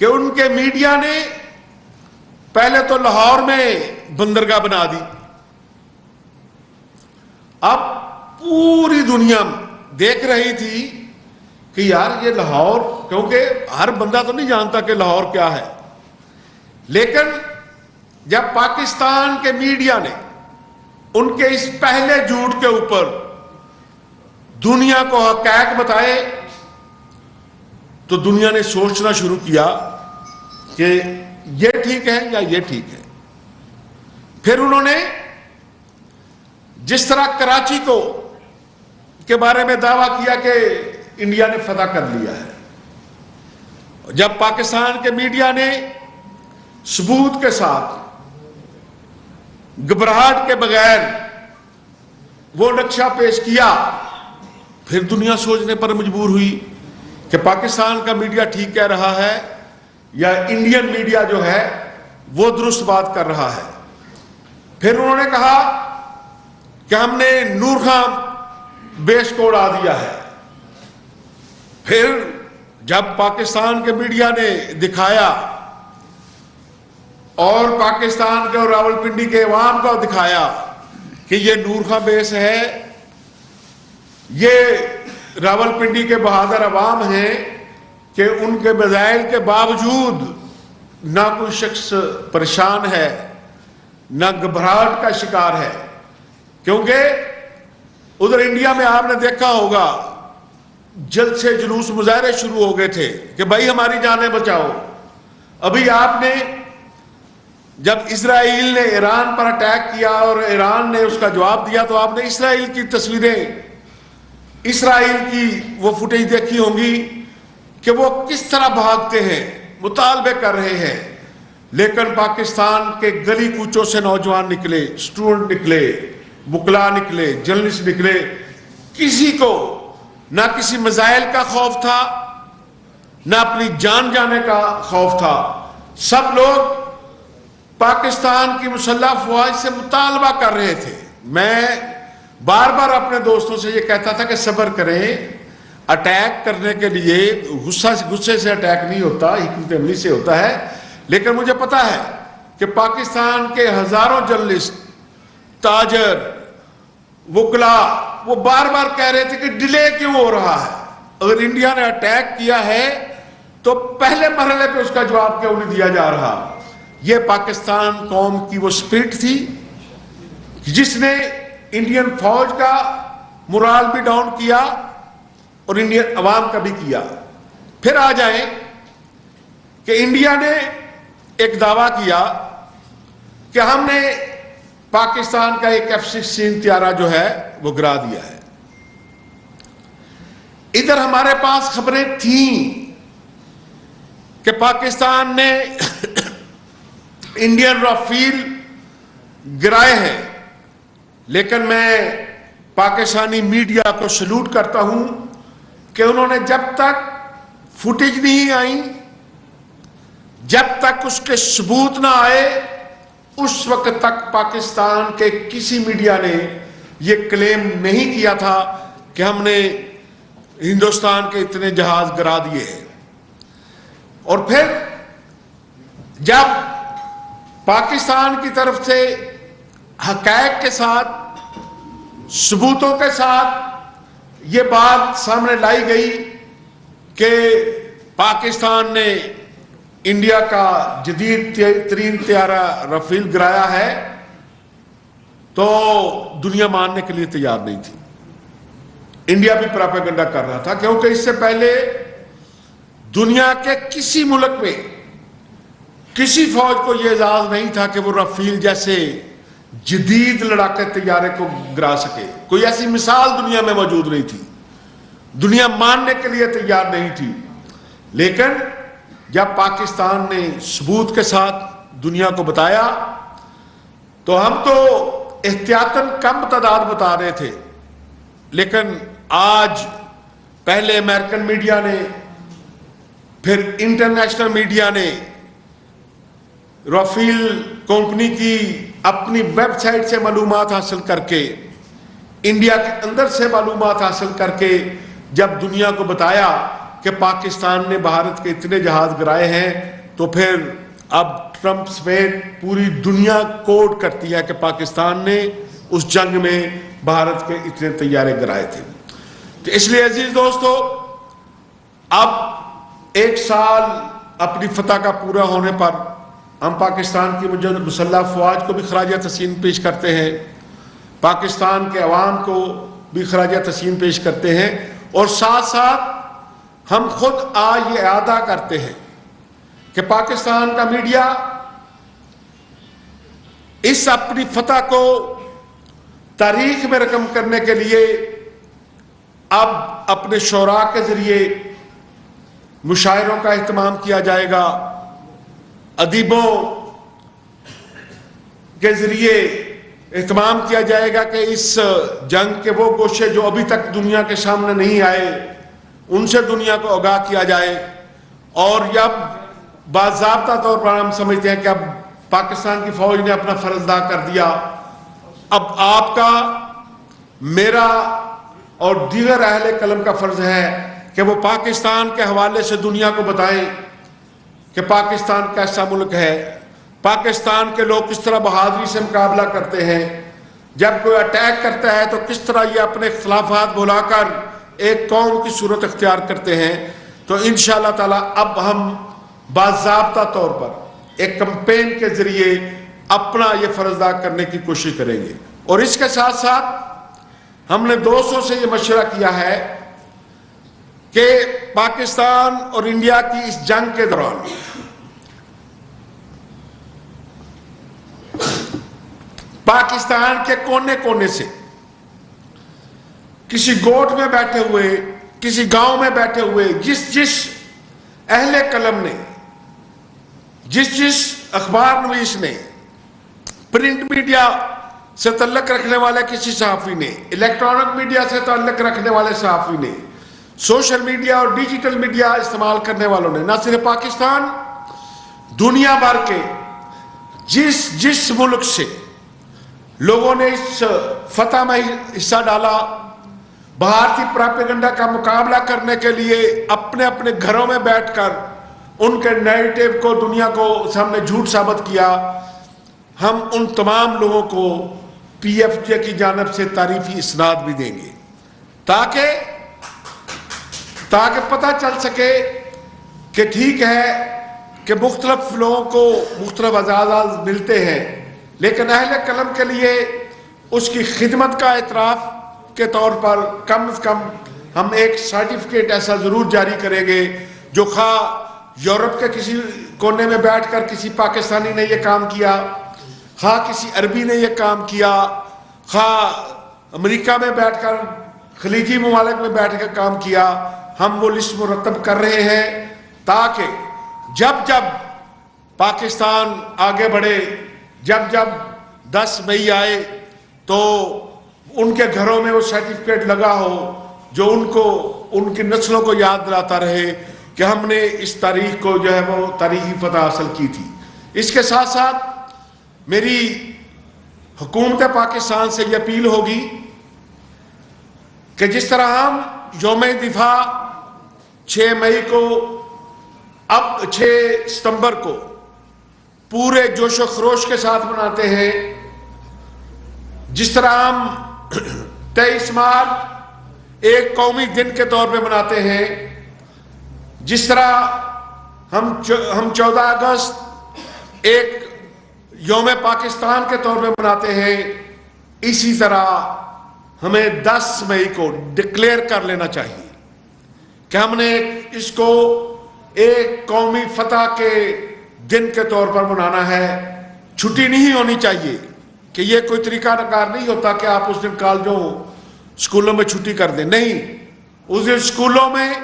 کہ ان کے میڈیا نے پہلے تو لاہور میں بندرگاہ بنا دی. اب پوری دنیا دیکھ رہی تھی کہ یار یہ لاہور، کیونکہ ہر بندہ تو نہیں جانتا کہ لاہور کیا ہے، لیکن جب پاکستان کے میڈیا نے ان کے اس پہلے جھوٹ کے اوپر دنیا کو حقائق بتائے تو دنیا نے سوچنا شروع کیا کہ یہ ٹھیک ہے یا یہ ٹھیک ہے. پھر انہوں نے جس طرح کراچی کو کے بارے میں دعویٰ کیا کہ انڈیا نے فتح کر لیا ہے، جب پاکستان کے میڈیا نے ثبوت کے ساتھ گھبراہٹ کے بغیر وہ نقشہ پیش کیا، پھر دنیا سوچنے پر مجبور ہوئی کہ پاکستان کا میڈیا ٹھیک کہہ رہا ہے یا انڈین میڈیا جو ہے وہ درست بات کر رہا ہے. پھر انہوں نے کہا کہ ہم نے نور خان بیس کو اڑا دیا ہے. پھر جب پاکستان کے میڈیا نے دکھایا اور پاکستان کے اور راولپنڈی کے عوام کو دکھایا کہ یہ نور خان بیس ہے، یہ راولپنڈی کے بہادر عوام ہیں کہ ان کے مسائل کے باوجود نہ کوئی شخص پریشان ہے، نہ گھبراہٹ کا شکار ہے. کیونکہ ادھر انڈیا میں آپ نے دیکھا ہوگا جلد سے جلوس مظاہرے شروع ہو گئے تھے کہ بھائی ہماری جانیں بچاؤ. ابھی آپ نے جب اسرائیل نے ایران پر اٹیک کیا اور ایران نے اس کا جواب دیا تو آپ نے اسرائیل کی تصویریں، اسرائیل کی وہ فوٹیج دیکھی ہوں گی کہ وہ کس طرح بھاگتے ہیں، مطالبے کر رہے ہیں. لیکن پاکستان کے گلی کوچوں سے نوجوان نکلے، اسٹوڈنٹ نکلے، وکلا نکلے، جرنلسٹ نکلے، کسی کو نہ کسی میزائل کا خوف تھا نہ اپنی جان جانے کا خوف تھا. سب لوگ پاکستان کی مسلح افواج سے مطالبہ کر رہے تھے. میں بار بار اپنے دوستوں سے یہ کہتا تھا کہ صبر کریں، اٹیک کرنے کے لیے غصے سے اٹیک نہیں ہوتا، حکمت عملی سے ہوتا ہے. لیکن مجھے پتا ہے کہ پاکستان کے ہزاروں جرنلسٹ، تاجر، وکلا وہ بار بار کہہ رہے تھے کہ ڈیلے کیوں ہو رہا ہے، اگر انڈیا نے اٹیک کیا ہے تو پہلے مرحلے پہ اس کا جواب کیوں نہیں دیا جا رہا. یہ پاکستان قوم کی وہ اسپرٹ تھی جس نے انڈین فوج کا مرال بھی ڈاؤن کیا اور انڈین عوام کا بھی کیا. پھر آ جائیں کہ انڈیا نے ایک دعویٰ کیا کہ ہم نے پاکستان کا ایک F-16 طیارہ جو ہے وہ گرا دیا ہے. ادھر ہمارے پاس خبریں تھیں کہ پاکستان نے انڈین رافیل گرائے ہیں، لیکن میں پاکستانی میڈیا کو سلوٹ کرتا ہوں کہ انہوں نے جب تک فوٹیج نہیں آئی، جب تک اس کے ثبوت نہ آئے، اس وقت تک پاکستان کے کسی میڈیا نے یہ کلیم نہیں کیا تھا کہ ہم نے ہندوستان کے اتنے جہاز گرا دیے ہیں. اور پھر جب پاکستان کی طرف سے حقائق کے ساتھ، ثبوتوں کے ساتھ یہ بات سامنے لائی گئی کہ پاکستان نے انڈیا کا جدید ترین طیارہ رافیل گرایا ہے، تو دنیا ماننے کے لیے تیار نہیں تھی. انڈیا بھی پراپیگنڈا کر رہا تھا، کیونکہ اس سے پہلے دنیا کے کسی ملک میں کسی فوج کو یہ اعزاز نہیں تھا کہ وہ رافیل جیسے جدید لڑاکے طیارے کو گرا سکے. کوئی ایسی مثال دنیا میں موجود نہیں تھی، دنیا ماننے کے لیے تیار نہیں تھی. لیکن جب پاکستان نے ثبوت کے ساتھ دنیا کو بتایا تو ہم تو احتیاطاً کم تعداد بتا رہے تھے، لیکن آج پہلے امریکن میڈیا نے، پھر انٹرنیشنل میڈیا نے رافیل کمپنی کی اپنی ویب سائٹ سے معلومات حاصل کر کے، انڈیا کے اندر سے معلومات حاصل کر کے جب دنیا کو بتایا کہ پاکستان نے بھارت کے اتنے جہاز گرائے ہیں تو پھر اب ٹرمپ سمیت پوری دنیا کوڈ کرتی ہے کہ پاکستان نے اس جنگ میں بھارت کے اتنے طیارے گرائے تھے. تو اس لیے عزیز دوستو، اب 1 سال اپنی فتح کا پورا ہونے پر ہم پاکستان کی مسلح افواج کو بھی خراج تحسین پیش کرتے ہیں، پاکستان کے عوام کو بھی خراج تحسین پیش کرتے ہیں، اور ساتھ ساتھ ہم خود آج یہ اعادہ کرتے ہیں کہ پاکستان کا میڈیا اس اپنی فتح کو تاریخ میں رقم کرنے کے لیے اب اپنے شعراء کے ذریعے مشاعروں کا اہتمام کیا جائے گا، ادیبوں کے ذریعے اہتمام کیا جائے گا کہ اس جنگ کے وہ گوشے جو ابھی تک دنیا کے سامنے نہیں آئے ان سے دنیا کو آگاہ کیا جائے. اور جب باضابطہ طور پر ہم سمجھتے ہیں کہ اب پاکستان کی فوج نے اپنا فرض ادا کر دیا، اب آپ کا، میرا اور دیگر اہل قلم کا فرض ہے کہ وہ پاکستان کے حوالے سے دنیا کو بتائیں کہ پاکستان کیسا ملک ہے، پاکستان کے لوگ کس طرح بہادری سے مقابلہ کرتے ہیں، جب کوئی اٹیک کرتا ہے تو کس طرح یہ اپنے اختلافات بھلا کر ایک قوم کی صورت اختیار کرتے ہیں. تو انشاءاللہ تعالی اب ہم باضابطہ طور پر ایک کمپین کے ذریعے اپنا یہ فرض ادا کرنے کی کوشش کریں گے. اور اس کے ساتھ ساتھ ہم نے دوستوں سے یہ مشورہ کیا ہے کہ پاکستان اور انڈیا کی اس جنگ کے دوران پاکستان کے کونے کونے سے کسی گوٹ میں بیٹھے ہوئے، کسی گاؤں میں بیٹھے ہوئے جس اہل قلم نے، جس اخبار نویس نے، پرنٹ میڈیا سے تعلق رکھنے والے کسی صحافی نے، الیکٹرانک میڈیا سے تعلق رکھنے والے صحافی نے، سوشل میڈیا اور ڈیجیٹل میڈیا استعمال کرنے والوں نے، نہ صرف پاکستان، دنیا بھر کے جس ملک سے لوگوں نے اس فتح میں حصہ ڈالا، بھارتی پراپیگنڈا کا مقابلہ کرنے کے لیے اپنے اپنے گھروں میں بیٹھ کر ان کے نیریٹو کو دنیا کو سامنے جھوٹ ثابت کیا، ہم ان تمام لوگوں کو پی ایف جے کی جانب سے تعریفی اسناد بھی دیں گے تاکہ پتہ چل سکے کہ ٹھیک ہے کہ مختلف لوگوں کو مختلف اعزاز ملتے ہیں، لیکن اہل قلم کے لیے اس کی خدمت کا اعتراف کے طور پر کم از کم ہم ایک سرٹیفکیٹ ایسا ضرور جاری کریں گے جو خواہ یورپ کے کسی کونے میں بیٹھ کر کسی پاکستانی نے یہ کام کیا، خواہ کسی عربی نے یہ کام کیا، خواہ امریکہ میں بیٹھ کر، خلیجی ممالک میں بیٹھ کر کام کیا، ہم وہ لسٹ مرتب کر رہے ہیں تاکہ جب پاکستان آگے بڑھے، جب 10 مئی آئے تو ان کے گھروں میں وہ سرٹیفکیٹ لگا ہو جو ان کی نسلوں کو یاد دلاتا رہے کہ ہم نے اس تاریخ کو جو ہے وہ تاریخی فتح حاصل کی تھی. اس کے ساتھ ساتھ میری حکومت پاکستان سے یہ اپیل ہوگی کہ جس طرح ہم یوم دفاع 6 مئی کو، اب 6 ستمبر کو پورے جوش و خروش کے ساتھ مناتے ہیں، جس طرح ہم 23 مارچ ایک قومی دن کے طور پہ مناتے ہیں، جس طرح ہم 14 اگست ایک یوم پاکستان کے طور پہ مناتے ہیں، اسی طرح ہمیں 10 مئی کو ڈکلیئر کر لینا چاہیے کہ ہم نے اس کو ایک قومی فتح کے دن کے طور پر منانا ہے. چھٹی نہیں ہونی چاہیے کہ یہ کوئی طریقہ کار نہیں ہوتا کہ آپ اس دن کالجوں اسکولوں میں چھٹی کر دیں، نہیں، اس دن اسکولوں میں،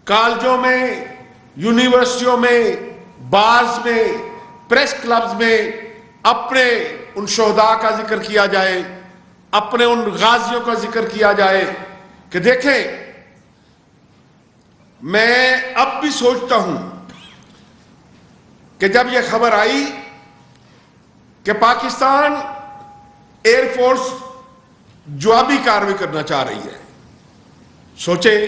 کالجوں میں، یونیورسٹیوں میں، بارز میں، پریس کلبز میں اپنے ان شہداء کا ذکر کیا جائے، اپنے ان غازیوں کا ذکر کیا جائے کہ دیکھیں، میں اب بھی سوچتا ہوں کہ جب یہ خبر آئی کہ پاکستان ایئر فورس جوابی کارروائی کرنا چاہ رہی ہے، سوچے